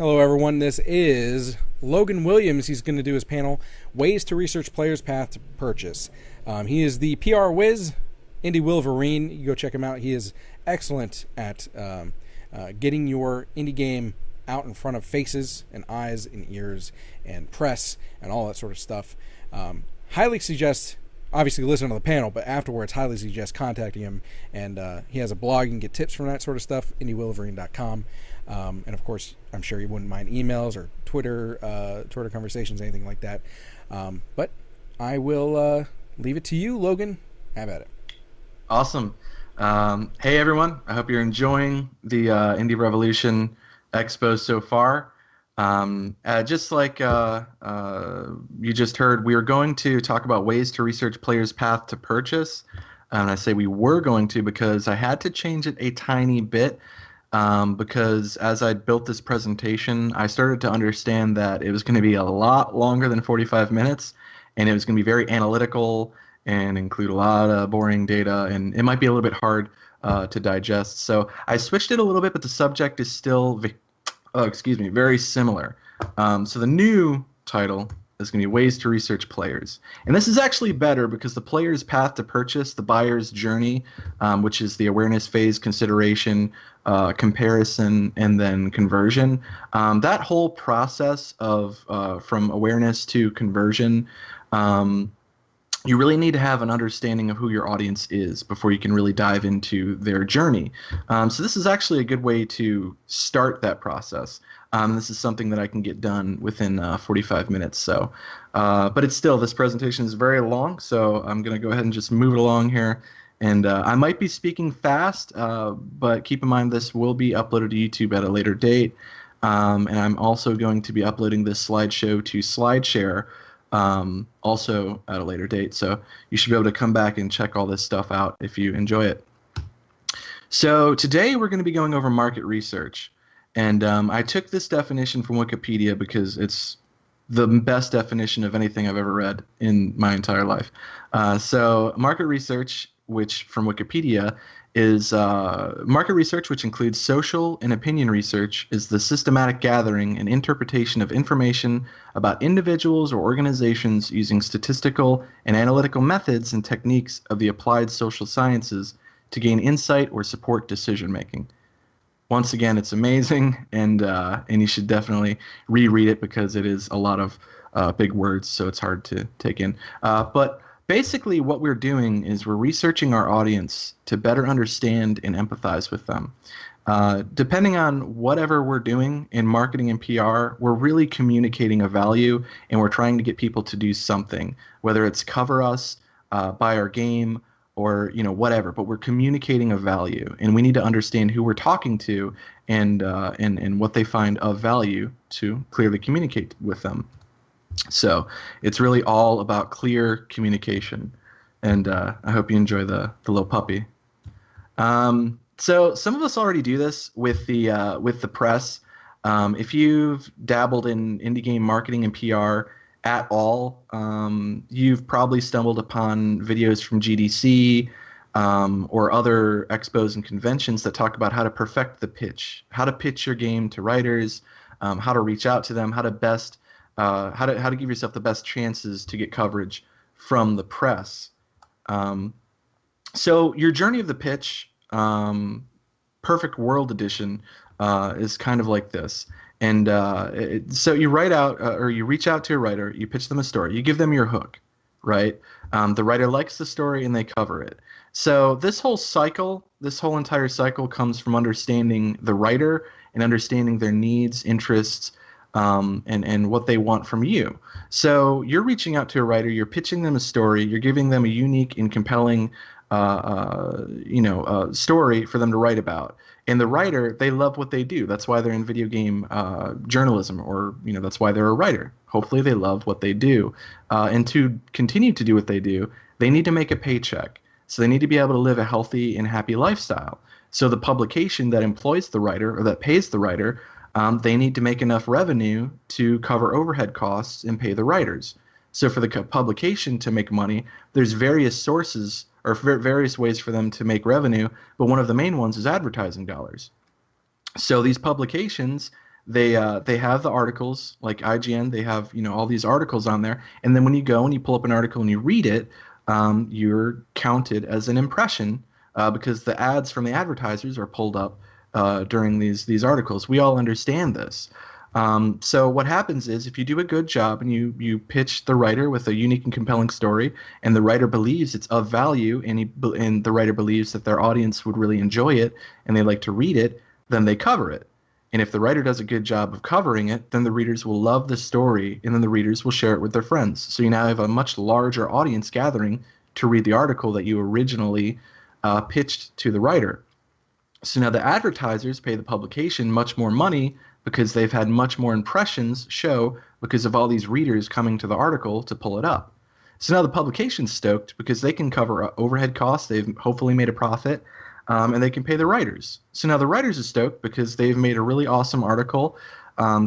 Hello, everyone. This is Logan Williams. He's going to do his panel, Ways to Research Players' Path to Purchase. He is the PR whiz, Indie Wolverine. You go check him out. He is excellent at getting your indie game out in front of faces and eyes and ears and press and all that sort of stuff. Highly suggest, obviously, listen to the panel, but afterwards, highly suggest contacting him. And he has a blog. You can get tips from that sort of stuff, indiewolverine.com. And of course, I'm sure you wouldn't mind emails or Twitter conversations, anything like that. But I will leave it to you, Logan. Have at it. Awesome. Hey, everyone. I hope you're enjoying the Indie Revolution Expo so far. Just like you just heard, we are going to talk about ways to research players' path to purchase. And I say we were going to because I had to change it a tiny bit. Because as I built this presentation, I started to understand that it was going to be a lot longer than 45 minutes, and it was going to be very analytical and include a lot of boring data, and it might be a little bit hard to digest. So I switched it a little bit, but the subject is still, very similar. So the new title is going to be Ways to Research Players. And this is actually better because the player's path to purchase, the buyer's journey, which is the awareness phase, consideration, comparison, and then conversion. That whole process of from awareness to conversion, you really need to have an understanding of who your audience is before you can really dive into their journey. So this is actually a good way to start that process. This is something that I can get done within 45 minutes. So, but it's still, this presentation is very long, so I'm going to go ahead and just move it along here. And I might be speaking fast, but keep in mind this will be uploaded to YouTube at a later date. And I'm also going to be uploading this slideshow to SlideShare also at a later date. So you should be able to come back and check all this stuff out if you enjoy it. So today we're going to be going over market research. And I took this definition from Wikipedia because it's the best definition of anything I've ever read in my entire life. So market research, which from Wikipedia is market research, which includes social and opinion research, is the systematic gathering and interpretation of information about individuals or organizations using statistical and analytical methods and techniques of the applied social sciences to gain insight or support decision making. Once again, it's amazing, and you should definitely reread it because it is a lot of big words, so it's hard to take in. But basically what we're doing is we're researching our audience to better understand and empathize with them. Depending on whatever we're doing in marketing and PR, we're really communicating a value, and we're trying to get people to do something, whether it's cover us, buy our game, or whatever, but we're communicating a value, and we need to understand who we're talking to and what they find of value to clearly communicate with them. So it's really all about clear communication, and I hope you enjoy the little puppy. So some of us already do this with the press. If you've dabbled in indie game marketing and PR at all, you've probably stumbled upon videos from GDC or other expos and conventions that talk about how to perfect the pitch, how to pitch your game to writers, how to reach out to them, how to give yourself the best chances to get coverage from the press. So your journey of the pitch, Perfect World Edition, is kind of like this. And so you write out, or you reach out to a writer, you pitch them a story, you give them your hook, right? The writer likes the story and they cover it. So this whole entire cycle comes from understanding the writer and understanding their needs, interests, and what they want from you. So you're reaching out to a writer, you're pitching them a story, you're giving them a unique and compelling story for them to write about. And the writer, they love what they do. That's why they're in video game journalism, or that's why they're a writer. Hopefully they love what they do. And to continue to do what they do, they need to make a paycheck. So they need to be able to live a healthy and happy lifestyle. So the publication that employs the writer, or that pays the writer, they need to make enough revenue to cover overhead costs and pay the writers. So for the publication to make money, there's various sources or various ways for them to make revenue, but one of the main ones is advertising dollars. So these publications, they have the articles like IGN. They have all these articles on there, and then when you go and you pull up an article and you read it, you're counted as an impression because the ads from the advertisers are pulled up during these articles. We all understand this. So what happens is if you do a good job and you pitch the writer with a unique and compelling story, and the writer believes it's of value, and the writer believes that their audience would really enjoy it and they like to read it, then they cover it. And if the writer does a good job of covering it, then the readers will love the story, and then the readers will share it with their friends. So you now have a much larger audience gathering to read the article that you originally pitched to the writer. So now the advertisers pay the publication much more money because they've had much more impressions show because of all these readers coming to the article to pull it up. So now the publication's stoked because they can cover overhead costs. They've hopefully made a profit. And they can pay the writers. So now the writers are stoked because they've made a really awesome article.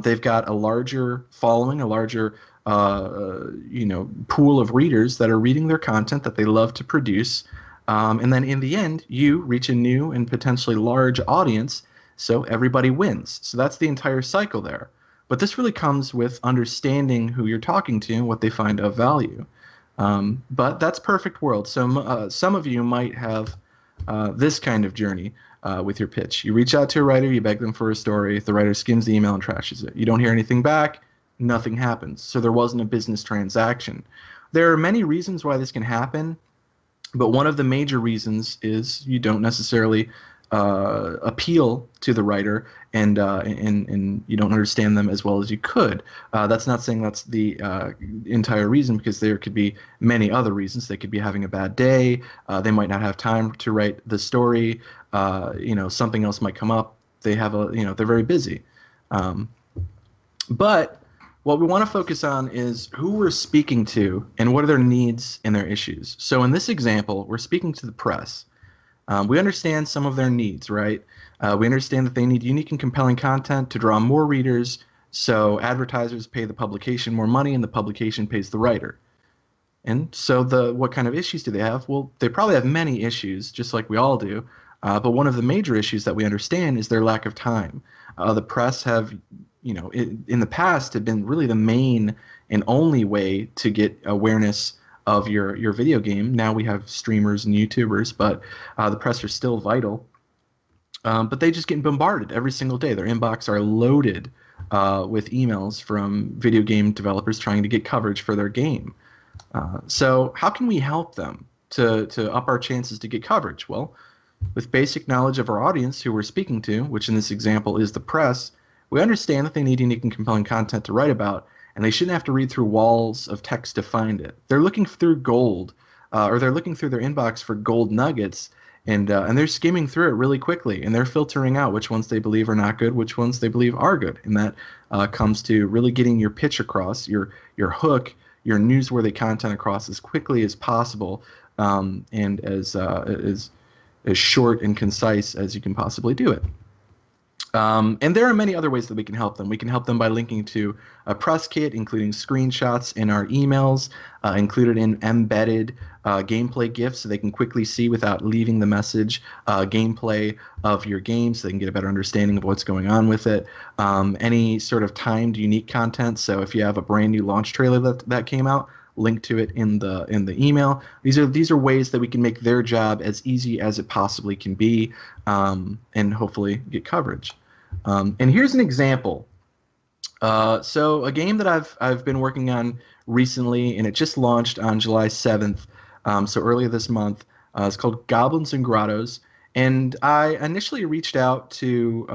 They've got a larger following, a larger pool of readers that are reading their content that they love to produce. And then in the end, you reach a new and potentially large audience, so everybody wins. So that's the entire cycle there. But this really comes with understanding who you're talking to and what they find of value. But that's perfect world. So some of you might have this kind of journey with your pitch. You reach out to a writer, you beg them for a story. The writer skims the email and trashes it. You don't hear anything back, nothing happens. So there wasn't a business transaction. There are many reasons why this can happen, but one of the major reasons is you don't necessarily appeal to the writer, and you don't understand them as well as you could. That's not saying that's the entire reason, because there could be many other reasons. They could be having a bad day. They might not have time to write the story. Something else might come up. They have they're very busy. But what we want to focus on is who we're speaking to and what are their needs and their issues. So in this example, we're speaking to the press. We understand some of their needs, right? We understand that they need unique and compelling content to draw more readers, so advertisers pay the publication more money and the publication pays the writer. And so what kind of issues do they have? Well, they probably have many issues, just like we all do. But one of the major issues that we understand is their lack of time. The press have, in the past, have been really the main and only way to get awareness of your video game. Now we have streamers and YouTubers, but the press are still vital. But they just get bombarded every single day. Their inbox are loaded with emails from video game developers trying to get coverage for their game. So how can we help them to up our chances to get coverage? Well, with basic knowledge of our audience who we're speaking to, which in this example is the press, we understand that they need unique and compelling content to write about, and they shouldn't have to read through walls of text to find it. They're looking through gold, or they're looking through their inbox for gold nuggets, and they're skimming through it really quickly, and they're filtering out which ones they believe are not good, which ones they believe are good. And that comes to really getting your pitch across, your hook, your newsworthy content across as quickly as possible, and as short and concise as you can possibly do it. And there are many other ways that we can help them. We can help them by linking to a press kit, including screenshots in our emails, included in embedded gameplay GIFs so they can quickly see without leaving the message gameplay of your game so they can get a better understanding of what's going on with it. Any sort of timed unique content. So if you have a brand new launch trailer that came out, link to it in the email. These are ways that we can make their job as easy as it possibly can be, and hopefully get coverage. And here's an example. So a game that I've been working on recently, and it just launched on July 7th, so earlier this month. It's called Goblins and Grottos, and I initially reached out to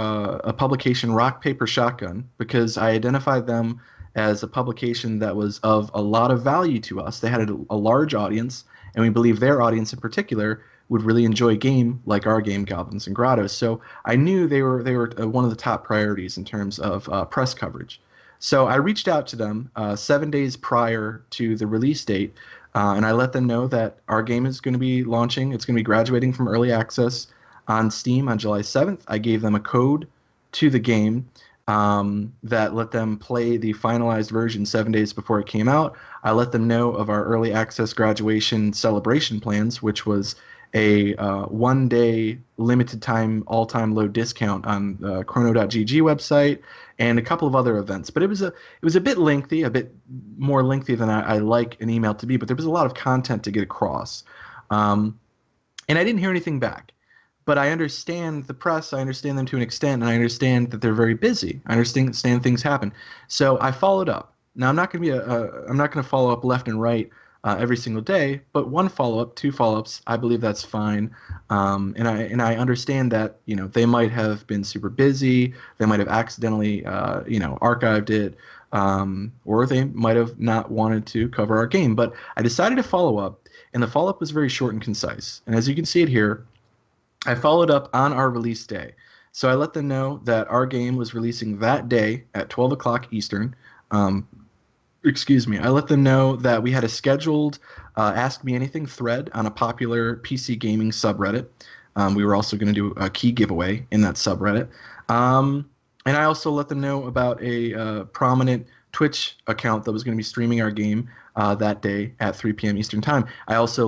a publication, Rock Paper Shotgun, because I identified them as a publication that was of a lot of value to us. They had a large audience, and we believe their audience in particular would really enjoy a game like our game, Goblins and Grottos. So I knew they were one of the top priorities in terms of press coverage. So I reached out to them 7 days prior to the release date, and I let them know that our game is going to be launching. It's going to be graduating from early access on Steam on July 7th. I gave them a code to the game that let them play the finalized version 7 days before it came out. I let them know of our early access graduation celebration plans, which was a 1-day limited time all-time low discount on the chrono.gg website, and a couple of other events. But it was a bit lengthy, a bit more lengthy than I like an email to be, but there was a lot of content to get across. And I didn't hear anything back. But I understand the press. I understand them to an extent, and I understand that they're very busy. I understand things happen. So I followed up. Now I'm not going to follow up left and right every single day, but one follow-up, two follow-ups, I believe that's fine. And I understand that they might have been super busy. They might have accidentally archived it, or they might have not wanted to cover our game. But I decided to follow up, and the follow-up was very short and concise. And as you can see it here, I followed up on our release day. So I let them know that our game was releasing that day at 12 o'clock Eastern. Excuse me. I let them know that we had a scheduled Ask Me Anything thread on a popular PC gaming subreddit. We were also going to do a key giveaway in that subreddit. And I also let them know about a prominent Twitch account that was going to be streaming our game that day at 3 p.m. Eastern Time. I also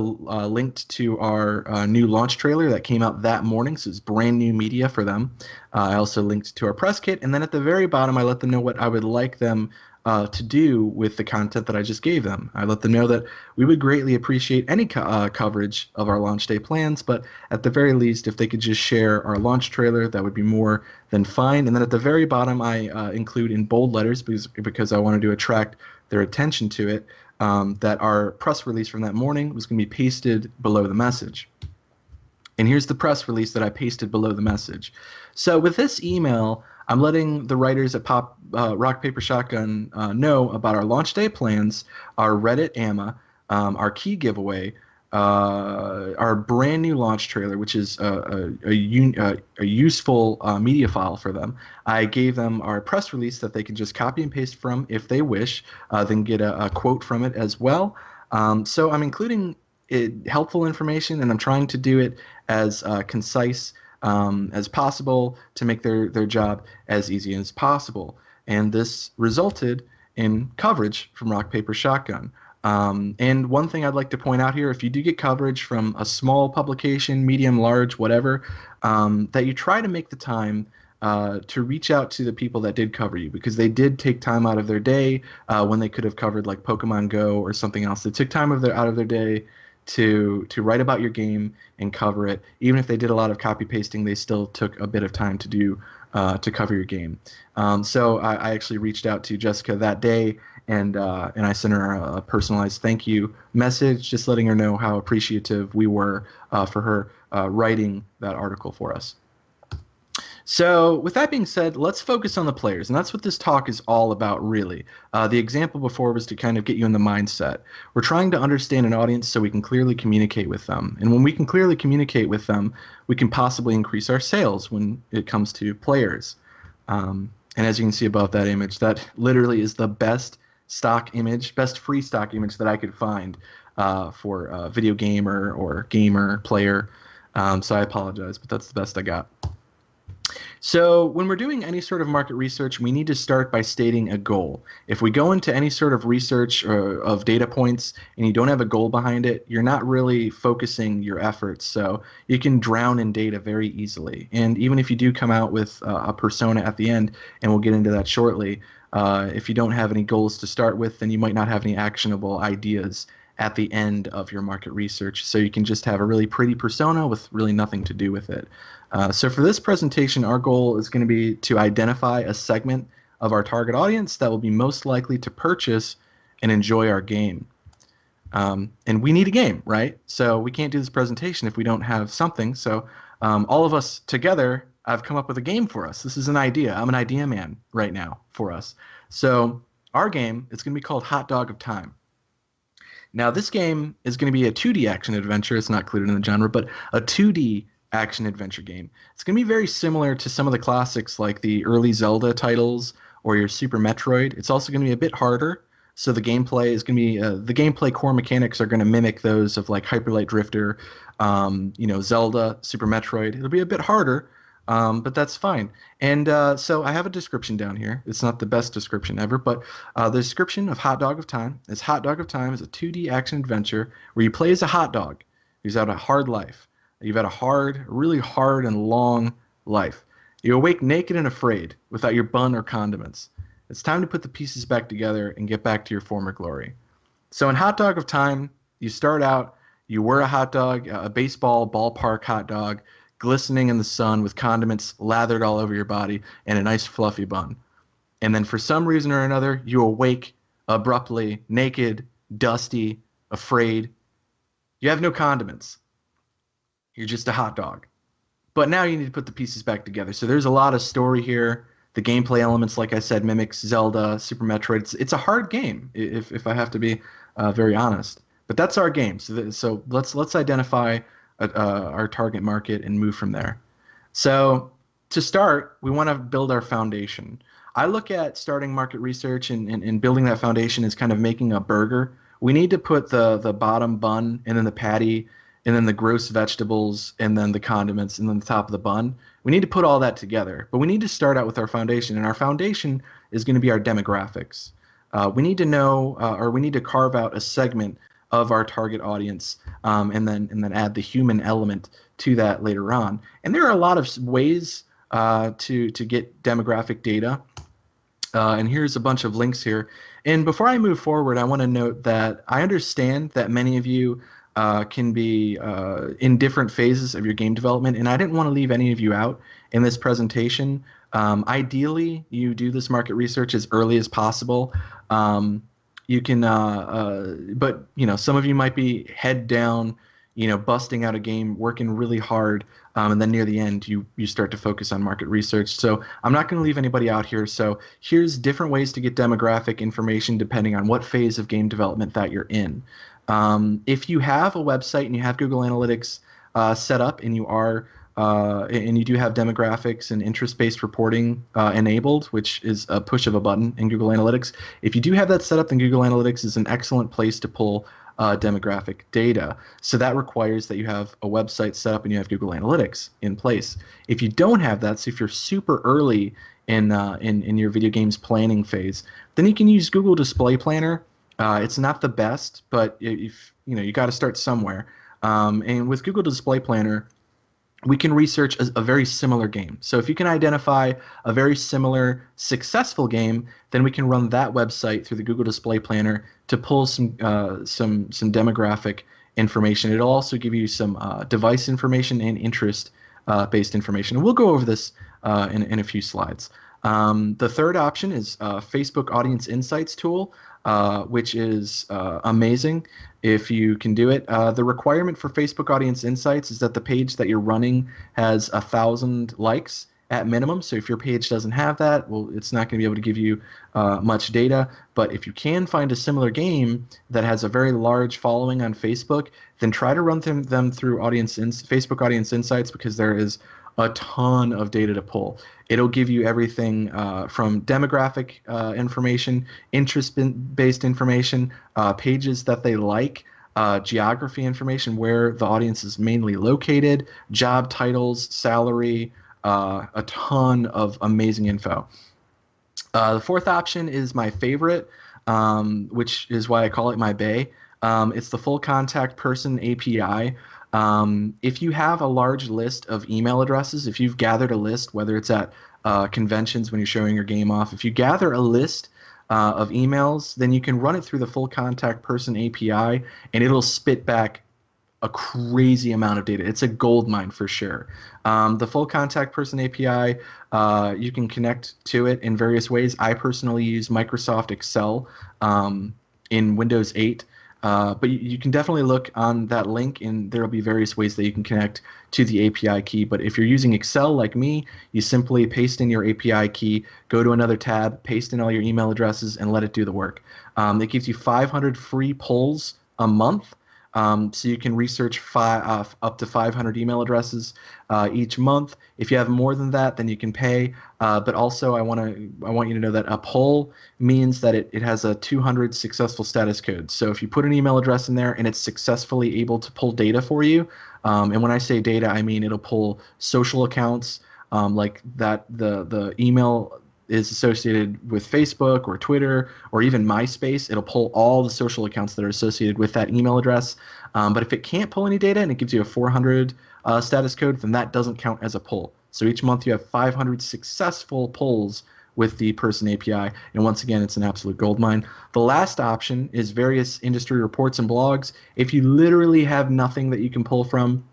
linked to our new launch trailer that came out that morning, so it's brand new media for them. I also linked to our press kit, and then at the very bottom, I let them know what I would like them to do with the content that I just gave them. I let them know that we would greatly appreciate any coverage of our launch day plans, but at the very least, if they could just share our launch trailer, that would be more than fine. And then at the very bottom, I include in bold letters, because I wanted to attract their attention to it, that our press release from that morning was going to be pasted below the message. And here's the press release that I pasted below the message. So with this email, I'm letting the writers at Rock Paper Shotgun know about our launch day plans, our Reddit AMA, our key giveaway, our brand new launch trailer, which is a useful media file for them. I gave them our press release that they can just copy and paste from if they wish, then get a quote from it as well. So I'm including helpful information, and I'm trying to do it as concise as possible to make their job as easy as possible. And this resulted in coverage from Rock Paper Shotgun. And one thing I'd like to point out here, if you do get coverage from a small publication, medium, large, whatever, that you try to make the time to reach out to the people that did cover you, because they did take time out of their day when they could have covered like Pokemon Go or something else. They took time out of their day to write about your game and cover it. Even if they did a lot of copy pasting, they still took a bit of time to do to cover your game. So I actually reached out to Jessica that day, and I sent her a personalized thank you message, just letting her know how appreciative we were for her writing that article for us. So with that being said, let's focus on the players, and that's what this talk is all about, really. The example before was to kind of get you in the mindset. We're trying to understand an audience so we can clearly communicate with them, and when we can clearly communicate with them, we can possibly increase our sales when it comes to players. And as you can see above that image, that literally is the best stock image, best free stock image that I could find for a video gamer or gamer player. So I apologize, but that's the best I got. So when we're doing any sort of market research, we need to start by stating a goal. If we go into any sort of research of data points and you don't have a goal behind it, you're not really focusing your efforts. So you can drown in data very easily. And even if you do come out with a persona at the end, and we'll get into that shortly, if you don't have any goals to start with, then you might not have any actionable ideas at the end of your market research. So you can just have a really pretty persona with really nothing to do with it. So for this presentation, our goal is going to be to identify a segment of our target audience that will be most likely to purchase and enjoy our game. And we need a game, right? So we can't do this presentation if we don't have something. So all of us together, I've come up with a game for us. This is an idea. I'm an idea man right now for us. So our game is going to be called Hot Dog of Time. Now, this game is going to be a 2D action adventure. It's not included in the genre, but a 2D action adventure game. It's going to be very similar to some of the classics like the early Zelda titles or your Super Metroid. It's also going to be a bit harder. So the gameplay is going to be the gameplay core mechanics are going to mimic those of like Hyper Light Drifter, Zelda, Super Metroid. It'll be a bit harder, but that's fine. And so I have a description down here. It's not the best description ever, but the description of Hot Dog of Time is Hot Dog of Time is a 2D action adventure where you play as a hot dog who's had a hard life. You've had a really hard and long life. You awake naked and afraid, without your bun or condiments. It's time to put the pieces back together and get back to your former glory. So in Hot Dog of Time, you start out, you were a hot dog, a baseball ballpark hot dog, glistening in the sun with condiments lathered all over your body and a nice fluffy bun. And then for some reason or another, you awake abruptly, naked, dusty, afraid. You have no condiments. You're just a hot dog. But now you need to put the pieces back together. So there's a lot of story here. The gameplay elements, like I said, mimics Zelda, Super Metroid. It's a hard game, if I have to be very honest. But that's our game. So let's identify our target market and move from there. So to start, we want to build our foundation. I look at starting market research and building that foundation as kind of making a burger. We need to put the bottom bun and then the patty and then the gross vegetables and then the condiments and then the top of the bun. We need to put all that together. But we need to start out with our foundation, and our foundation is going to be our demographics. We need to know, or we need to carve out a segment of our target audience, and then add the human element to that later on. And there are a lot of ways to get demographic data. And here's a bunch of links here. And before I move forward, I want to note that I understand that many of you can be in different phases of your game development, and I didn't want to leave any of you out in this presentation. Ideally, you do this market research as early as possible. You can, but some of you might be head down, busting out a game, working really hard, and then near the end, you start to focus on market research. So I'm not going to leave anybody out here. So here's different ways to get demographic information depending on what phase of game development that you're in. If you have a website and you have Google Analytics set up, and you are and you do have demographics and interest-based reporting enabled, which is a push of a button in Google Analytics. If you do have that set up, then Google Analytics is an excellent place to pull demographic data. So that requires that you have a website set up and you have Google Analytics in place. If you don't have that, so if you're super early in your video games planning phase, then you can use Google Display Planner. It's not the best, but if you got to start somewhere. And with Google Display Planner, we can research a very similar game. So if you can identify a very similar successful game, then we can run that website through the Google Display Planner to pull some demographic information. It'll also give you some device information and interest based information. And we'll go over this in a few slides. The third option is Facebook Audience Insights tool, which is amazing if you can do it. The requirement for Facebook Audience Insights is that the page that you're running has 1,000 likes at minimum. So if your page doesn't have that, well, it's not going to be able to give you much data. But if you can find a similar game that has a very large following on Facebook, then try to run them through Facebook Audience Insights, because there is a ton of data to pull. It'll give you everything from demographic information, interest-based information, pages that they like, geography information, where the audience is mainly located, job titles, salary, a ton of amazing info. The fourth option is my favorite, which is why I call it my bae. It's the Full Contact Person API. If you have a large list of email addresses, if you've gathered a list, whether it's at conventions when you're showing your game off, if you gather a list of emails, then you can run it through the Full Contact Person API, and it'll spit back a crazy amount of data. It's a gold mine for sure. The Full Contact Person API, you can connect to it in various ways. I personally use Microsoft Excel in Windows 8. But you can definitely look on that link, and there will be various ways that you can connect to the API key. But if you're using Excel like me, you simply paste in your API key, go to another tab, paste in all your email addresses, and let it do the work. It gives you 500 free polls a month. So you can research up to 500 email addresses each month. If you have more than that, then you can pay. But also, I want you to know that a poll means that it has a 200 successful status code. So if you put an email address in there and it's successfully able to pull data for you, and when I say data, I mean it'll pull social accounts, like that the email is associated with Facebook or Twitter or even MySpace. It'll pull all the social accounts that are associated with that email address. But if it can't pull any data and it gives you a 400 status code, then that doesn't count as a pull. So each month you have 500 successful pulls with the person API. And once again, it's an absolute goldmine. The last option is various industry reports and blogs. If you literally have nothing that you can pull from,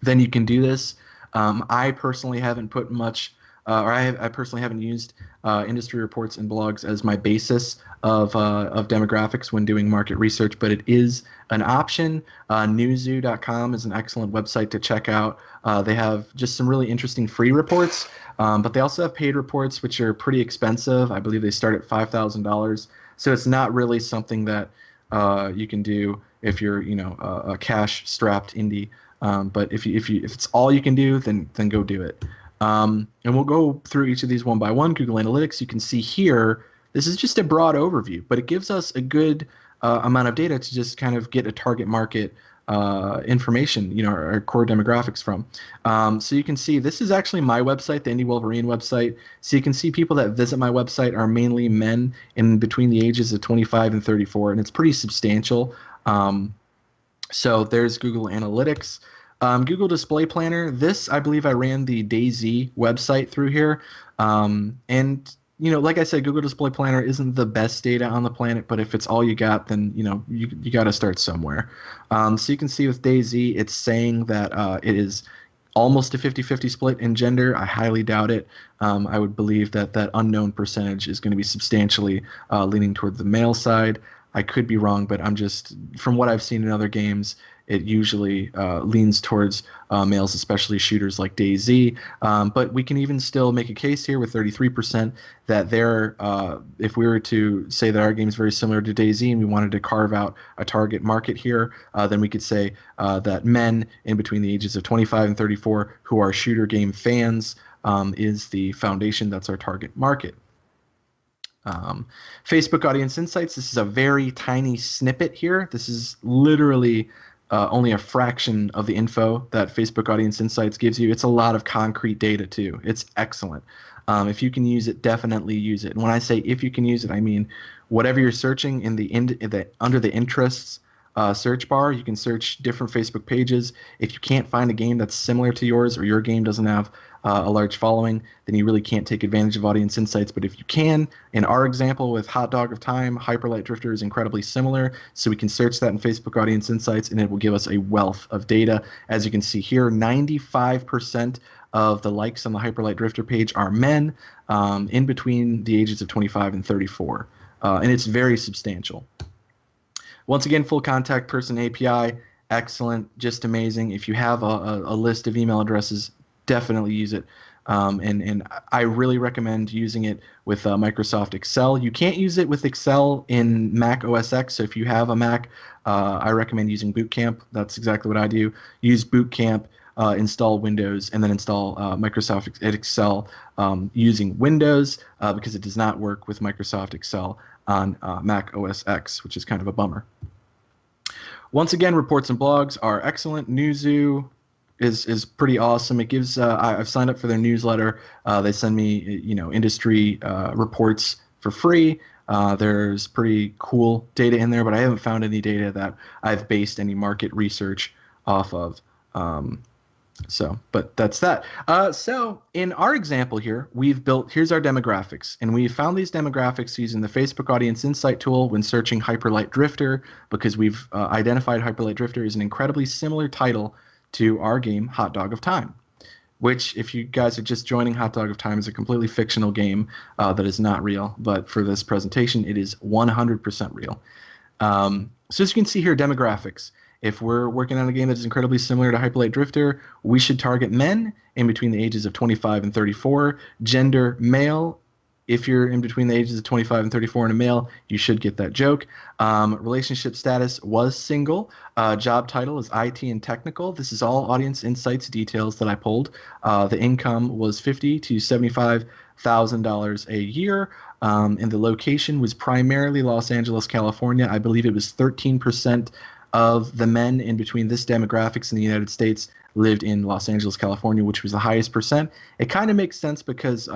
then you can do this. I personally haven't put much, I personally haven't used industry reports and blogs as my basis of demographics when doing market research, but it is an option. Newzoo.com is an excellent website to check out. They have just some really interesting free reports, but they also have paid reports, which are pretty expensive. I believe they start at $5,000. So it's not really something that you can do if you're, a cash-strapped indie. But if it's all you can do, then go do it. And we'll go through each of these one by one. Google Analytics, you can see here, this is just a broad overview, but it gives us a good amount of data to just kind of get a target market information, our core demographics from. So you can see this is actually my website, the Indie Wolverine website. So you can see people that visit my website are mainly men in between the ages of 25 and 34, and it's pretty substantial. So there's Google Analytics. Google Display Planner, this, I believe I ran the DayZ website through here. And, like I said, Google Display Planner isn't the best data on the planet, but if it's all you got, then, you got to start somewhere. So you can see with DayZ, it's saying that it is almost a 50-50 split in gender. I highly doubt it. I would believe that unknown percentage is going to be substantially leaning toward the male side. I could be wrong, but I'm just, from what I've seen in other games, it usually leans towards males, especially shooters like DayZ. But we can even still make a case here with 33% that if we were to say that our game is very similar to DayZ and we wanted to carve out a target market here, then we could say that men in between the ages of 25 and 34 who are shooter game fans is the foundation. That's our target market. Facebook Audience Insights, this is a very tiny snippet here. This is literally only a fraction of the info that Facebook Audience Insights gives you. It's a lot of concrete data too. It's excellent. If you can use it, definitely use it. And when I say if you can use it, I mean whatever you're searching under the interests search bar, you can search different Facebook pages. If you can't find a game that's similar to yours, or your game doesn't have a large following, then you really can't take advantage of Audience Insights. But if you can, in our example with Hot Dog of Time, Hyperlight Drifter is incredibly similar, so we can search that in Facebook Audience Insights, and it will give us a wealth of data. As you can see here, 95% of the likes on the Hyperlight Drifter page are men in between the ages of 25 and 34, and it's very substantial. Once again, full contact person API, excellent, just amazing. If you have a list of email addresses, definitely use it. And I really recommend using it with Microsoft Excel. You can't use it with Excel in Mac OS X, so if you have a Mac, I recommend using Boot Camp. That's exactly what I do. Use Boot Camp, install Windows, and then install Microsoft Excel using Windows because it does not work with Microsoft Excel on Mac OS X, which is kind of a bummer. Once again, reports and blogs are excellent. Newzoo is pretty awesome. It gives I've signed up for their newsletter. They send me industry reports for free. There's pretty cool data in there, but I haven't found any data that I've based any market research off of. But that's that. So in our example here, here's our demographics, and we found these demographics using the Facebook Audience Insight tool when searching Hyperlight Drifter, because we've identified Hyperlight Drifter as an incredibly similar title to our game Hot Dog of Time, which, if you guys are just joining, Hot Dog of Time is a completely fictional game that is not real, but for this presentation, it is 100% real. So as you can see here, demographics. If we're working on a game that is incredibly similar to Hyperlight Drifter, we should target men in between the ages of 25 and 34. Gender, male. If you're in between the ages of 25 and 34 and a male, you should get that joke. Relationship status was single. Job title is IT and technical. This is all Audience Insights details that I pulled. The income was $50,000 to $75,000 a year. And the location was primarily Los Angeles, California. I believe it was 13% of the men in between this demographics in the United States lived in Los Angeles, California, which was the highest percent. It kind of makes sense because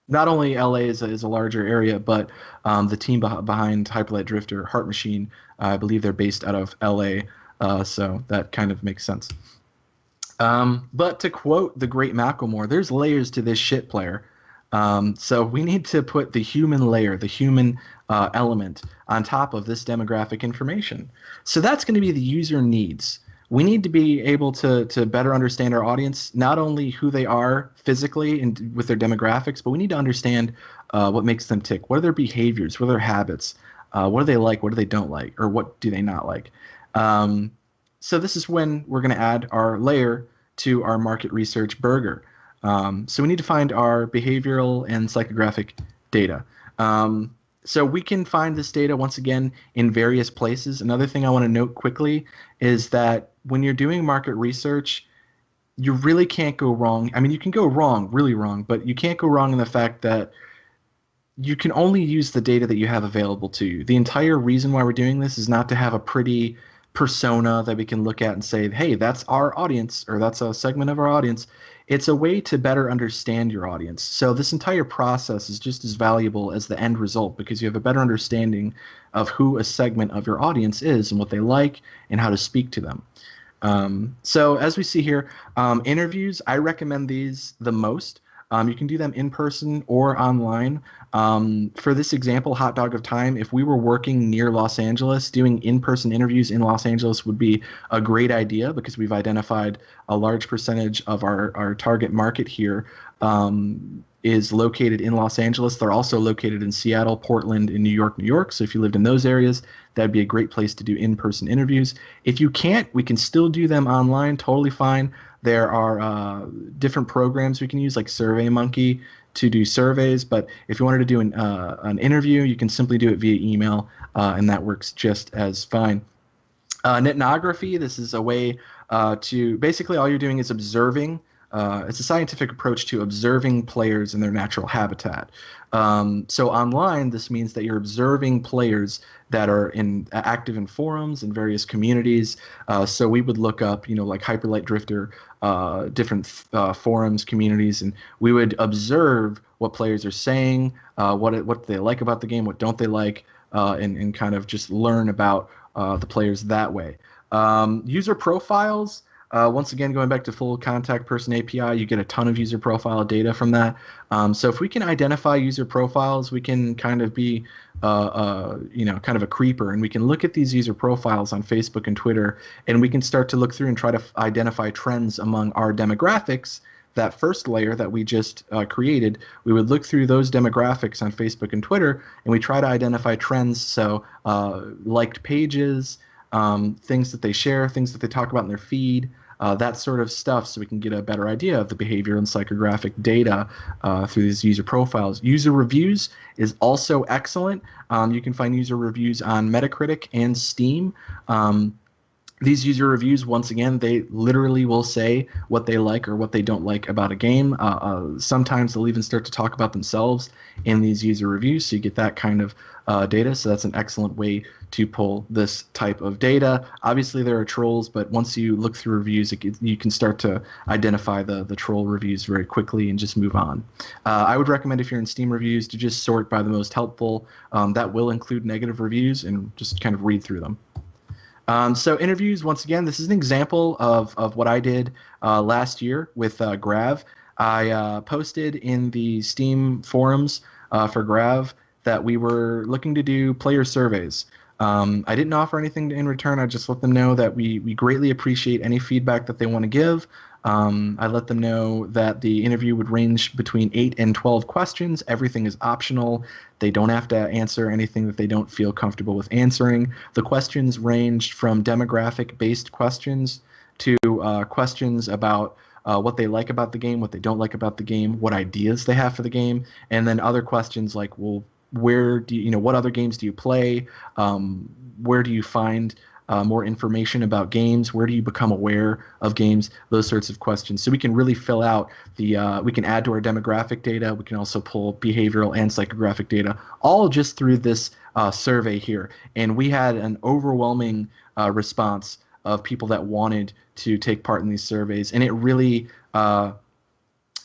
not only LA is a larger area, but the team behind Hyperlight Drifter, Heart Machine, I believe they're based out of LA. So that kind of makes sense. But to quote the great Macklemore, there's layers to this shit, player. So we need to put the human layer, the human element on top of this demographic information. So that's going to be the user needs. We need to be able to better understand our audience, not only who they are physically and with their demographics, but we need to understand what makes them tick. What are their behaviors? What are their habits? What do they like? What do they don't like? Or what do they not like? So this is when we're going to add our layer to our market research burger. So we need to find our behavioral and psychographic data. So we can find this data, once again, in various places. Another thing I want to note quickly is that when you're doing market research, you really can't go wrong. I mean, you can go wrong, really wrong, but you can't go wrong in the fact that you can only use the data that you have available to you. The entire reason why we're doing this is not to have a pretty persona that we can look at and say, hey, that's our audience, or that's a segment of our audience. It's a way to better understand your audience. So this entire process is just as valuable as the end result, because you have a better understanding of who a segment of your audience is and what they like and how to speak to them. So as we see here, interviews, I recommend these the most. You can do them in person or online. For this example, Hot Dog of Time, if we were working near Los Angeles, doing in-person interviews in Los Angeles would be a great idea, because we've identified a large percentage of our target market here is located in Los Angeles. They're also located in Seattle, Portland, and New York. So if you lived in those areas, that'd be a great place to do in-person interviews. If you can't, we can still do them online, totally fine. There are different programs we can use, like SurveyMonkey, to do surveys. But if you wanted to do an interview, you can simply do it via email, and that works just as fine. Ethnography, this is a way to basically all you're doing is observing. It's a scientific approach to observing players in their natural habitat. So online, this means that you're observing players that are active in forums and various communities. So we would look up, like Hyperlight Drifter, different forums, communities, and we would observe what players are saying, what they like about the game, what don't they like, and kind of just learn about the players that way. User profiles. Once again, going back to full contact person API, you get a ton of user profile data from that. So if we can identify user profiles, we can kind of be, kind of a creeper, and we can look at these user profiles on Facebook and Twitter, and we can start to look through and try to identify trends among our demographics. That first layer that we just created, we would look through those demographics on Facebook and Twitter, and we try to identify trends. So liked pages, things that they share, things that they talk about in their feed, that sort of stuff, so we can get a better idea of the behavior and psychographic data through these user profiles. User reviews is also excellent. You can find user reviews on Metacritic and Steam. These user reviews, once again, they literally will say what they like or what they don't like about a game. Sometimes they'll even start to talk about themselves in these user reviews, so you get that kind of data. So that's an excellent way to pull this type of data. Obviously, there are trolls, but once you look through reviews, you can start to identify the troll reviews very quickly and just move on. I would recommend, if you're in Steam reviews, to just sort by the most helpful. That will include negative reviews, and just kind of read through them. So interviews, once again, this is an example of what I did last year with Grav. I posted in the Steam forums for Grav that we were looking to do player surveys. I didn't offer anything in return. I just let them know that we greatly appreciate any feedback that they want to give. I let them know that the interview would range between 8 and 12 questions. Everything is optional. They don't have to answer anything that they don't feel comfortable with answering. The questions ranged from demographic-based questions to questions about what they like about the game, what they don't like about the game, what ideas they have for the game, and then other questions like, well, where do what other games do you play? Where do you find more information about games? Where do you become aware of games? Those sorts of questions. So we can really fill out we can add to our demographic data. We can also pull behavioral and psychographic data, all just through this survey here. And we had an overwhelming response of people that wanted to take part in these surveys. And it really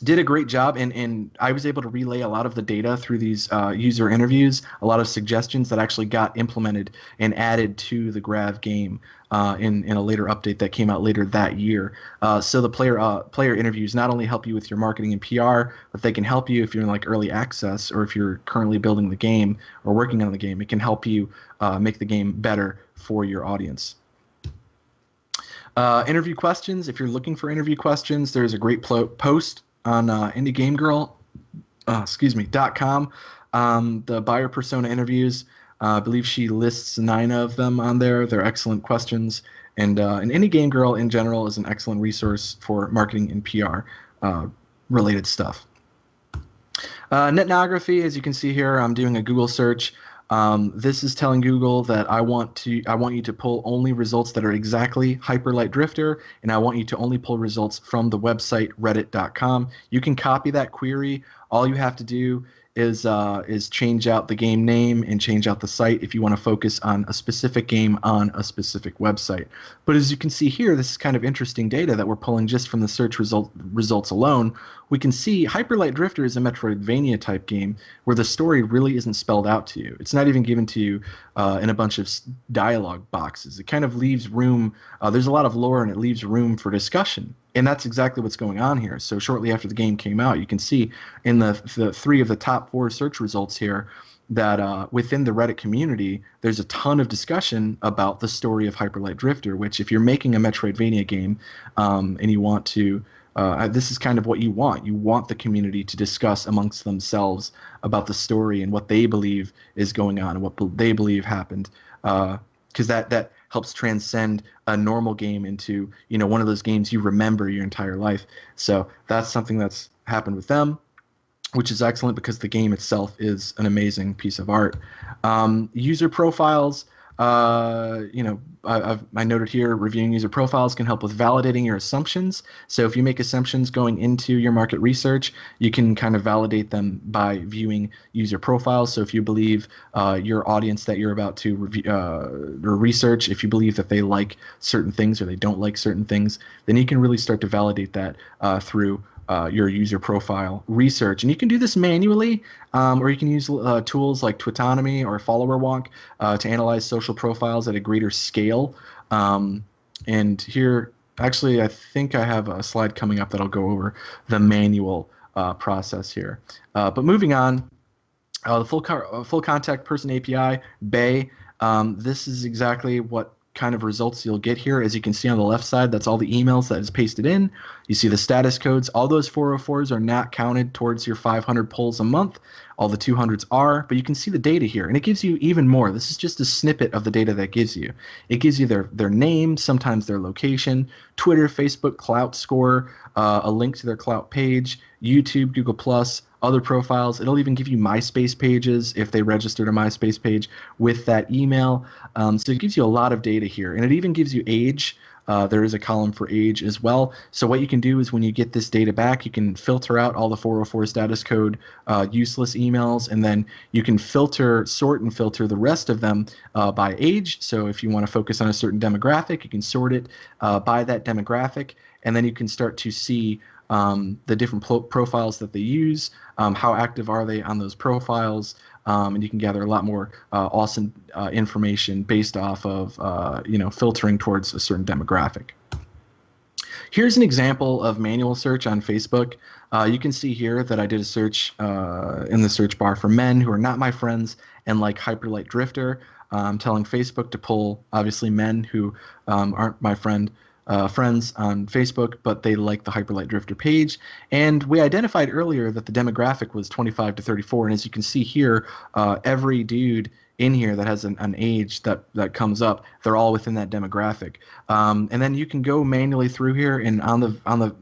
did a great job, and I was able to relay a lot of the data through these user interviews, a lot of suggestions that actually got implemented and added to the Grav game in a later update that came out later that year. So the player interviews not only help you with your marketing and PR, but they can help you if you're in like early access or if you're currently building the game or working on the game. It can help you make the game better for your audience. Interview questions. If you're looking for interview questions, there's a great post on indiegamegirl.com. The buyer persona interviews. I believe she lists 9 of them on there. They're excellent questions. And Indie Game Girl in general is an excellent resource for marketing and PR related stuff. Netnography, as you can see here, I'm doing a Google search. This is telling Google that I want you to pull only results that are exactly Hyperlight Drifter, and I want you to only pull results from the website reddit.com. You can copy that query. All you have to do is change out the game name and change out the site if you want to focus on a specific game on a specific website. But as you can see here, this is kind of interesting data that we're pulling just from the search results alone. We can see Hyperlight Drifter is a Metroidvania type game where the story really isn't spelled out to you. It's not even given to you in a bunch of dialogue boxes. It kind of leaves room. There's a lot of lore and it leaves room for discussion. And that's exactly what's going on here. So shortly after the game came out, you can see in the 3 of the top 4 search results here that within the Reddit community, there's a ton of discussion about the story of Hyperlight Drifter, which if you're making a Metroidvania game and you want to, this is kind of what you want. You want the community to discuss amongst themselves about the story and what they believe is going on and what they believe happened. Because that helps transcend a normal game into, you know, one of those games you remember your entire life. So that's something that's happened with them, which is excellent because the game itself is an amazing piece of art. User profiles, I noted here, reviewing user profiles can help with validating your assumptions. So if you make assumptions going into your market research, you can kind of validate them by viewing user profiles. So if you believe your audience that you're about to review or research, if you believe that they like certain things or they don't like certain things, then you can really start to validate that through your user profile research. And you can do this manually, or you can use tools like Twitonomy or Follower Wonk to analyze social profiles at a greater scale. And here, actually, I think I have a slide coming up that'll go over the manual process here. But moving on, the full contact person API, BAY, this is exactly what kind of results you'll get here. As you can see on the left side, that's all the emails that is pasted in. You see the status codes. All those 404s are not counted towards your 500 polls a month. All the 200s are, but you can see the data here, and it gives you even more. This is just a snippet of the data that gives you. It gives you their name, sometimes their location, Twitter, Facebook, Clout Score, a link to their Clout page, YouTube, Google+, other profiles. It'll even give you MySpace pages if they registered a MySpace page with that email. So it gives you a lot of data here, and it even gives you age. There is a column for age as well. So what you can do is when you get this data back, you can filter out all the 404 status code useless emails, and then you can sort and filter the rest of them by age. So if you want to focus on a certain demographic, you can sort it by that demographic, and then you can start to see the different profiles that they use, how active are they on those profiles, and you can gather a lot more awesome information based off of filtering towards a certain demographic. Here's an example of manual search on Facebook. You can see here that I did a search in the search bar for men who are not my friends and like Hyperlight Drifter. I'm telling Facebook to pull, obviously, men who aren't my friends on Facebook, but they like the Hyperlight Drifter page. And we identified earlier that the demographic was 25 to 34, and as you can see here, every dude in here that has an age that comes up, they're all within that demographic. And then you can go manually through here, and on the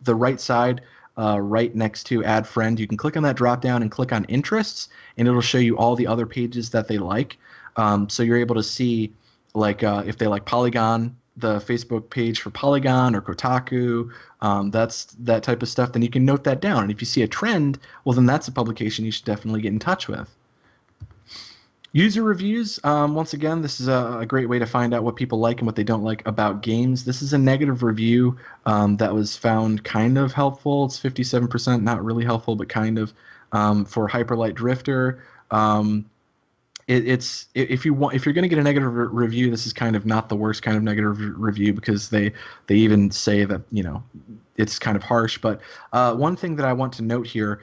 right side, right next to Add Friend, you can click on that drop down and click on Interests, and it'll show you all the other pages that they like. So you're able to see, like, if they like Polygon, the Facebook page for Polygon or Kotaku, that's that type of stuff, then you can note that down. And if you see a trend, well, then that's a publication you should definitely get in touch with. User reviews, once again, this is a great way to find out what people like and what they don't like about games. This is a negative review that was found kind of helpful. It's 57%, not really helpful, but kind of, for Hyperlight Drifter. It's if you're going to get a negative review, this is kind of not the worst kind of negative review, because they even say that, it's kind of harsh. But one thing that I want to note here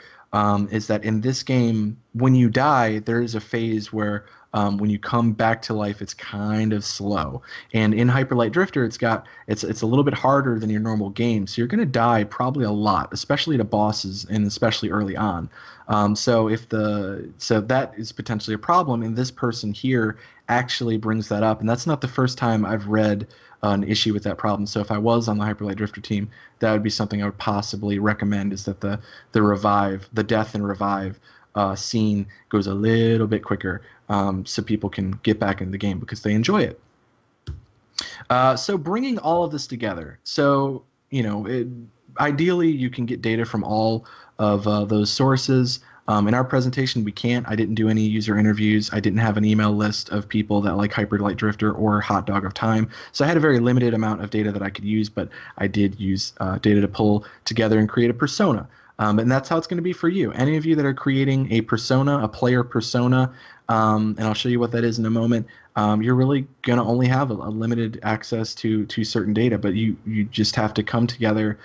is that in this game, when you die, there is a phase where when you come back to life, it's kind of slow. And in Hyperlight Drifter, it's a little bit harder than your normal game, so you're going to die probably a lot, especially to bosses and especially early on. So that is potentially a problem, and this person here actually brings that up, and that's not the first time I've read an issue with that problem. So if I was on the Hyperlight Drifter team, that would be something I would possibly recommend, is that the death and revive scene goes a little bit quicker, so people can get back into the game because they enjoy it. So bringing all of this together, so ideally you can get data from all of those sources. In our presentation, we can't. I didn't do any user interviews. I didn't have an email list of people that like Hyperlight Drifter or Hot Dog of Time. So I had a very limited amount of data that I could use, but I did use data to pull together and create a persona. And that's how it's going to be for you. Any of you that are creating a persona, a player persona, and I'll show you what that is in a moment, you're really going to only have a limited access to certain data, but you just have to come together,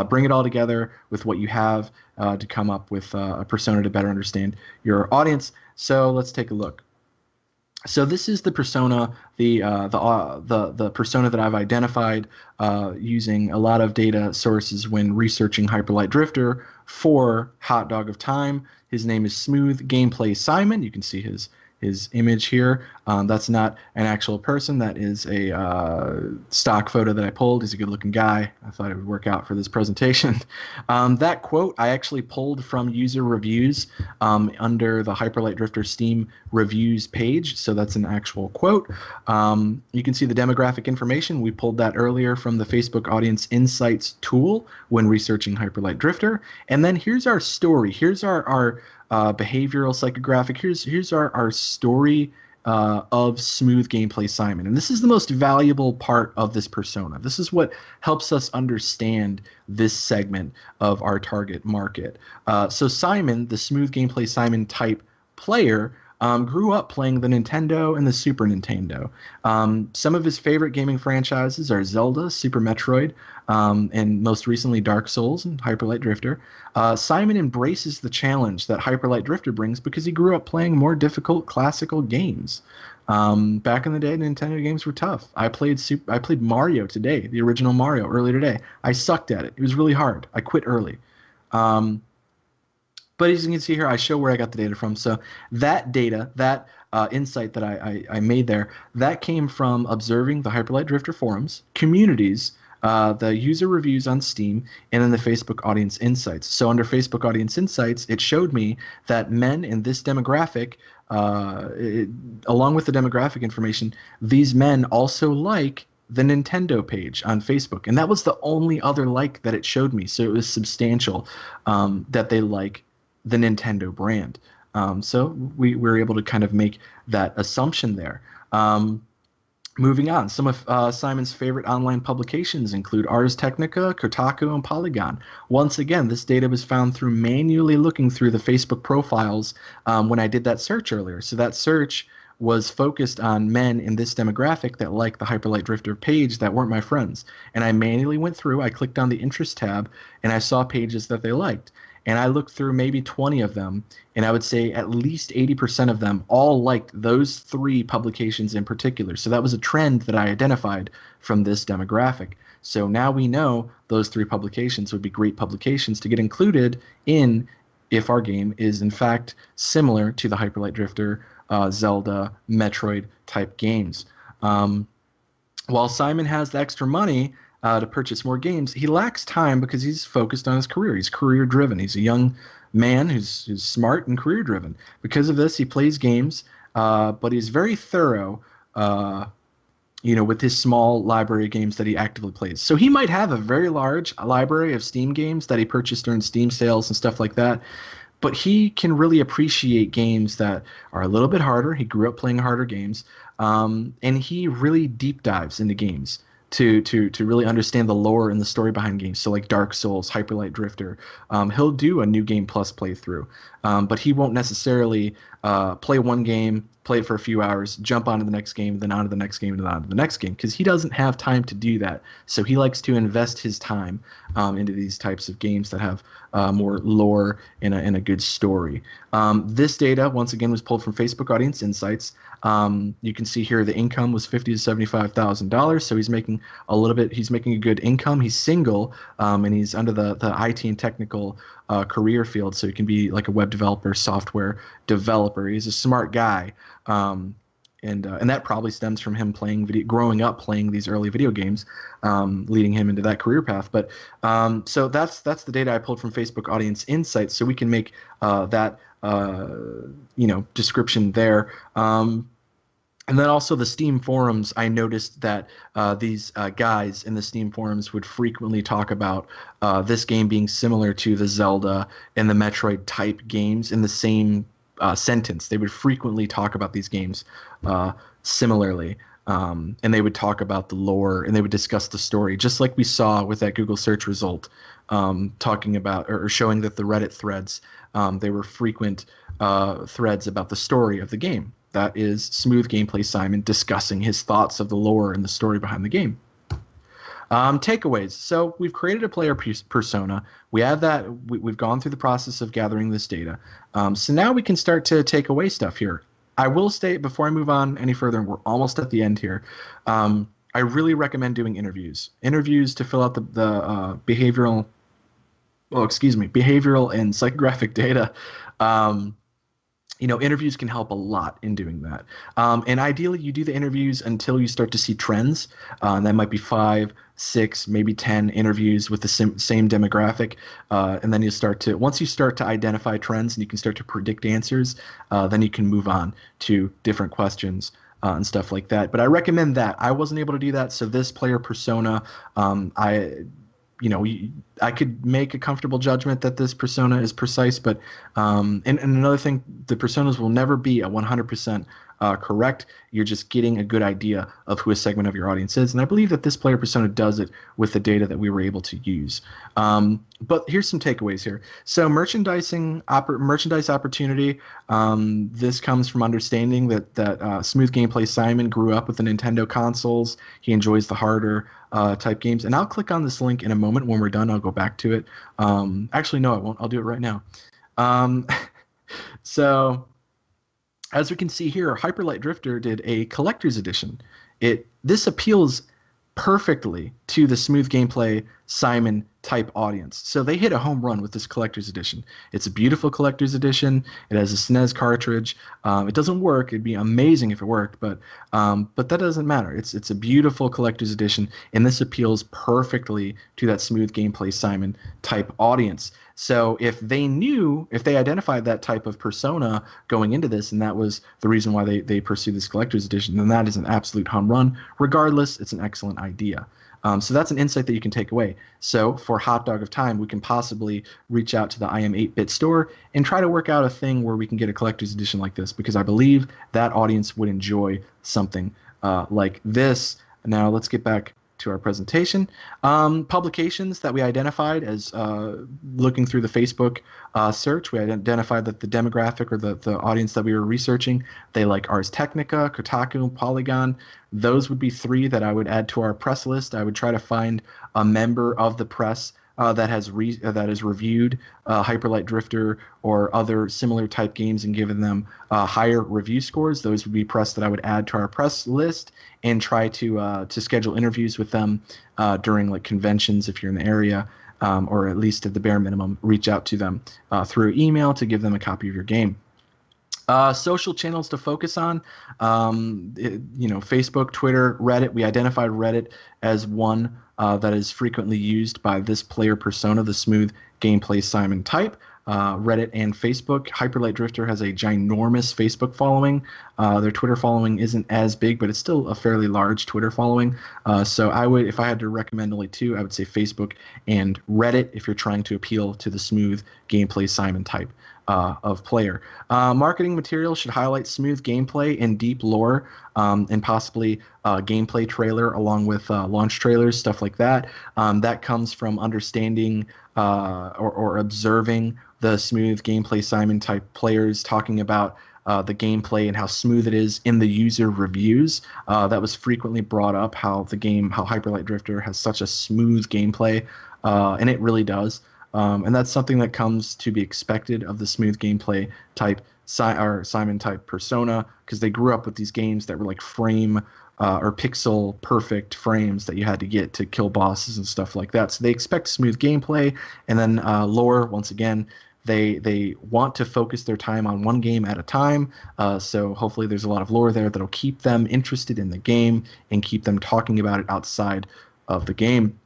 bring it all together with what you have to come up with a persona to better understand your audience. So let's take a look. So this is the persona, the persona that I've identified using a lot of data sources when researching Hyperlight Drifter for Hot Dog of Time. His name is Smooth Gameplay Simon. You can see his image here. That's not an actual person. That is a stock photo that I pulled. He's a good-looking guy. I thought it would work out for this presentation. That quote I actually pulled from user reviews under the Hyperlight Drifter Steam reviews page, so that's an actual quote. You can see the demographic information. We pulled that earlier from the Facebook Audience Insights tool when researching Hyperlight Drifter. And then here's our story. Here's our behavioral psychographic. Here's our story of Smooth Gameplay Simon. And this is the most valuable part of this persona. This is what helps us understand this segment of our target market. So Simon, the Smooth Gameplay Simon type player, grew up playing the Nintendo and the Super Nintendo. Some of his favorite gaming franchises are Zelda, Super Metroid, and most recently Dark Souls and Hyperlight Drifter. Simon embraces the challenge that Hyperlight Drifter brings because he grew up playing more difficult classical games. Back in the day, Nintendo games were tough. I played Mario today, the original Mario, earlier today. I sucked at it. It was really hard. I quit early. But as you can see here, I show where I got the data from. So that data, that insight that I made there, that came from observing the Hyperlight Drifter forums, communities, the user reviews on Steam, and then the Facebook Audience Insights. So under Facebook Audience Insights, it showed me that men in this demographic, along with the demographic information, these men also like the Nintendo page on Facebook. And that was the only other like that it showed me. So it was substantial that they like the Nintendo brand. So we were able to kind of make that assumption there. Moving on, some of Simon's favorite online publications include Ars Technica, Kotaku, and Polygon. Once again, this data was found through manually looking through the Facebook profiles when I did that search earlier. So that search was focused on men in this demographic that like the Hyperlight Drifter page that weren't my friends. And I manually went through, I clicked on the interest tab, and I saw pages that they liked. And I looked through maybe 20 of them, and I would say at least 80% of them all liked those 3 publications in particular. So that was a trend that I identified from this demographic. So now we know those 3 publications would be great publications to get included in if our game is in fact similar to the Hyperlight Drifter, Zelda, Metroid type games. While Simon has the extra money to purchase more games, he lacks time because he's focused on his career. He's career driven. He's a young man who's smart and career driven. Because of this, he plays games, but he's very thorough, with his small library of games that he actively plays. So he might have a very large library of Steam games that he purchased during Steam sales and stuff like that. but he can really appreciate games that are a little bit harder. He grew up playing harder games, and he really deep dives into games to really understand the lore and the story behind games. So like Dark Souls, Hyper Light Drifter, he'll do a New Game Plus playthrough, but he won't necessarily play one game, play it for a few hours, jump onto the next game, then onto the next game, then onto the next game, because he doesn't have time to do that. So he likes to invest his time into these types of games that have more lore and a good story. This data, once again, was pulled from Facebook Audience Insights. You can see here the income was $50,000 to $75,000, so he's making a little bit. He's making a good income. He's single, and he's under the IT and technical career field, so he can be like a web developer, software developer. He's a smart guy, and that probably stems from him growing up playing these early video games, leading him into that career path. But so that's the data I pulled from Facebook Audience Insights, so we can make that description there. And then also the Steam forums, I noticed that these guys in the Steam forums would frequently talk about this game being similar to the Zelda and the Metroid type games in the same sentence. They would frequently talk about these games similarly. And they would talk about the lore, and they would discuss the story, just like we saw with that Google search result, talking about or showing that the Reddit threads, they were frequent threads about the story of the game. That is Smooth Gameplay Simon discussing his thoughts of the lore and the story behind the game. Takeaways. So we've created a player persona. We have that. We've gone through the process of gathering this data. So now we can start to take away stuff here. I will state before I move on any further, and we're almost at the end here, I really recommend doing interviews. Interviews to fill out the behavioral and psychographic data. Interviews can help a lot in doing that. And ideally, you do the interviews until you start to see trends. That might be 5, 6, maybe 10 interviews with the same demographic. And then once you start to identify trends and you can start to predict answers, then you can move on to different questions and stuff like that. But I recommend that. I wasn't able to do that, so this player persona, I could make a comfortable judgment that this persona is precise, but and another thing, the personas will never be a 100% correct. You're just getting a good idea of who a segment of your audience is, and I believe that this player persona does it with the data that we were able to use. But here's some takeaways here. So merchandise opportunity. This comes from understanding that Smooth Gameplay Simon grew up with the Nintendo consoles. He enjoys the harder type games, and I'll click on this link in a moment. When we're done, I'll go back to it. Actually, no, I won't. I'll do it right now. So as we can see here, Hyper Light Drifter did a collector's edition. This appeals perfectly to the Smooth Gameplay Simon type audience. So they hit a home run with this collector's edition. It's a beautiful collector's edition. It has a SNES cartridge. It doesn't work. It'd be amazing if it worked, but that doesn't matter. It's a beautiful collector's edition, and this appeals perfectly to that Smooth Gameplay Simon type audience. So if they identified that type of persona going into this, and that was the reason why they pursued this collector's edition, then that is an absolute home run. Regardless, it's an excellent idea. So that's an insight that you can take away. So for Hot Dog of Time, we can possibly reach out to the I Am 8-Bit store and try to work out a thing where we can get a collector's edition like this, because I believe that audience would enjoy something like this. Now let's get back to our presentation. Publications that we identified as looking through the Facebook search, we identified that the demographic or the audience that we were researching, they like Ars Technica, Kotaku, Polygon. Those would be 3 that I would add to our press list. I would try to find a member of the press that has reviewed Hyper Light Drifter or other similar type games and given them higher review scores. Those would be press that I would add to our press list and try to schedule interviews with them during like conventions if you're in the area, or at least at the bare minimum, reach out to them through email to give them a copy of your game. Social channels to focus on, Facebook, Twitter, Reddit. We identified Reddit as one that is frequently used by this player persona, the Smooth Gameplay Simon type. Reddit and Facebook. Hyper Light Drifter has a ginormous Facebook following. Their Twitter following isn't as big, but it's still a fairly large Twitter following. So I would, if I had to recommend only 2, I would say Facebook and Reddit if you're trying to appeal to the Smooth Gameplay Simon type of player. Marketing material should highlight smooth gameplay and deep lore, and possibly gameplay trailer along with launch trailers, stuff like that. That comes from understanding or observing the smooth gameplay Simon type players talking about the gameplay and how smooth it is in the user reviews. That was frequently brought up, how Hyper Light Drifter has such a smooth gameplay, and it really does. And that's something that comes to be expected of the smooth gameplay type or Simon type persona, because they grew up with these games that were like frame or pixel perfect frames that you had to get to kill bosses and stuff like that. So they expect smooth gameplay, and then lore. Once again, they want to focus their time on one game at a time. So hopefully there's a lot of lore there that'll keep them interested in the game and keep them talking about it outside of the game.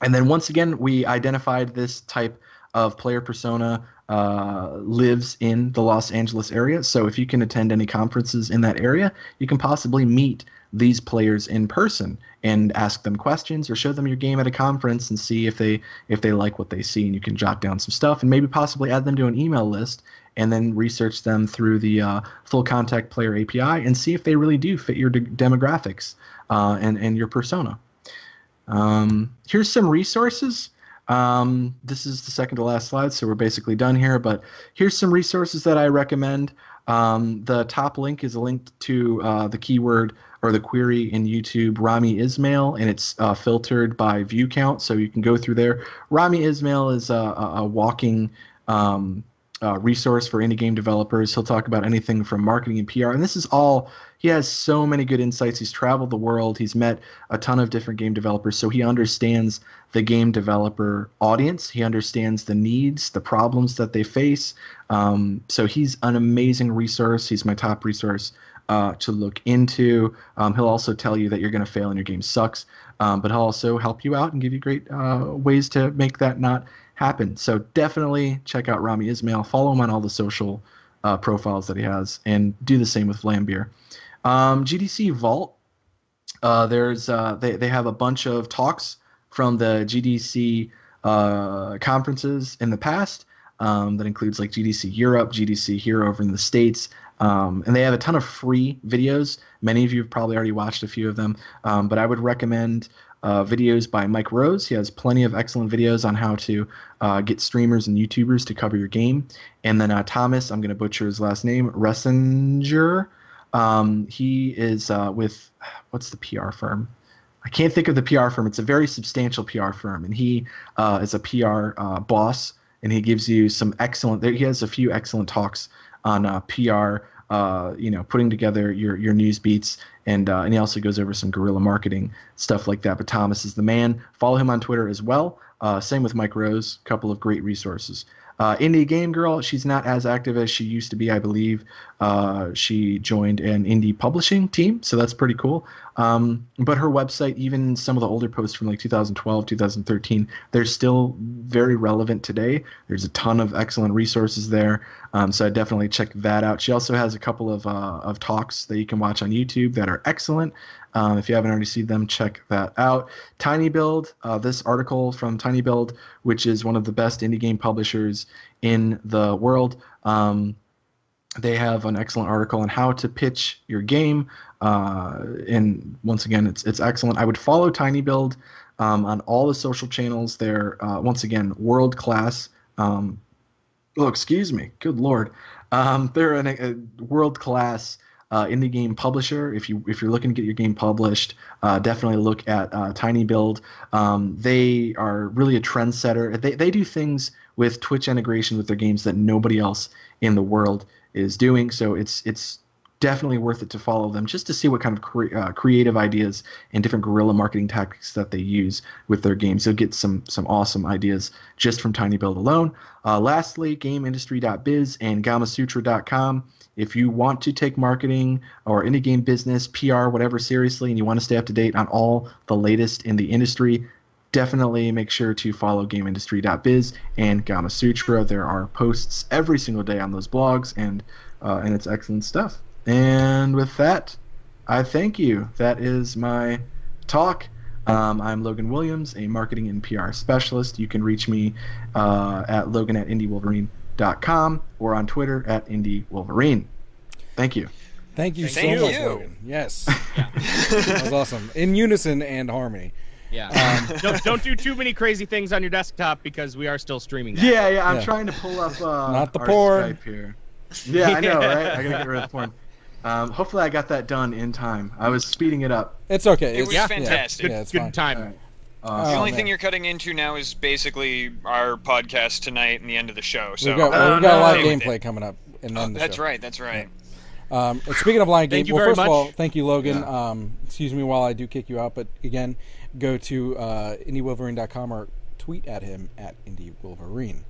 And then once again, we identified this type of player persona lives in the Los Angeles area. So if you can attend any conferences in that area, you can possibly meet these players in person and ask them questions or show them your game at a conference and see if they like what they see. And you can jot down some stuff and maybe possibly add them to an email list and then research them through the Full Contact Player API and see if they really do fit your demographics and your persona. Here's some resources. This is the second to last slide, so we're basically done here, but here's some resources that I recommend. The top link is a link to the keyword or the query in YouTube, Rami Ismail, and it's filtered by view count, so you can go through there. Rami Ismail is a walking resource for indie game developers. He'll talk about anything from marketing and PR, and this is all. He has so many good insights. He's traveled the world. He's met a ton of different game developers, so he understands the game developer audience. He understands the needs, the problems that they face. So he's an amazing resource. He's my top resource to look into. He'll also tell you that you're going to fail and your game sucks, but he'll also help you out and give you great ways to make that not happen. So definitely check out Rami Ismail. Follow him on all the social profiles that he has, and do the same with Lambier. GDC Vault, they have a bunch of talks from the GDC conferences in the past. That includes like GDC Europe, GDC here over in the States, and they have a ton of free videos. Many of you have probably already watched a few of them, but I would recommend videos by Mike Rose. He has plenty of excellent videos on how to get streamers and YouTubers to cover your game. And then Thomas, I'm going to butcher his last name, Ressinger. He is with, what's the PR firm? I can't think of the PR firm. It's a very substantial PR firm, and he is a PR boss, and he gives you some excellent. He has a few excellent talks on PR. Putting together your news beats, and he also goes over some guerrilla marketing stuff like that. But Thomas is the man. Follow him on Twitter as well. Same with Mike Rose. A couple of great resources. Indie Game Girl, she's not as active as she used to be, I believe. She joined an indie publishing team, so that's pretty cool. But her website, even some of the older posts from like 2012, 2013, they're still very relevant today. There's a ton of excellent resources there, so I definitely check that out. She also has a couple of talks that you can watch on YouTube that are excellent. If you haven't already seen them, check that out. TinyBuild, this article from TinyBuild, which is one of the best indie game publishers in the world. They have an excellent article on how to pitch your game. And once again, it's excellent. I would follow TinyBuild on all the social channels. They're, once again, world-class. Excuse me. Good Lord. They're a world-class indie game publisher. If you're looking to get your game published, definitely look at TinyBuild. They are really a trendsetter. They do things with Twitch integration with their games that nobody else in the world is doing. So it's definitely worth it to follow them just to see what kind of creative ideas and different guerrilla marketing tactics that they use with their games. You'll get some awesome ideas just from TinyBuild alone. Lastly, GameIndustry.biz and GamaSutra.com. If you want to take marketing or indie game business, PR, whatever seriously, and you want to stay up to date on all the latest in the industry, definitely make sure to follow GameIndustry.biz and GamaSutra. There are posts every single day on those blogs, and it's excellent stuff. And with that, I thank you. That is my talk. I'm Logan Williams, a marketing and PR specialist. You can reach me at Logan at indiewolverine.com or on Twitter at indiewolverine. Thank you. Thank you so Thank much, you. Logan. Yes. That was awesome. In unison and harmony. Yeah. Don't do too many crazy things on your desktop because we are still streaming that. Yeah. I'm Yeah. trying to pull up Not the our porn. Skype here. Yeah, I know, right? I gotta get rid of the porn. Hopefully I got that done in time. I was speeding it up. It's okay. It was fantastic. Yeah, it's Good fine. time. All right. The Awesome. only man. thing you're cutting into now is basically our podcast tonight and the end of the show. So We've got a live okay with gameplay it. coming up, and then the That's show. right. That's right. And speaking of live Thank game, you well, very first of all, much. thank you, Logan. Yeah. Excuse me while I do kick you out, but again, go to indiewolverine.com or tweet at him at indiewolverine.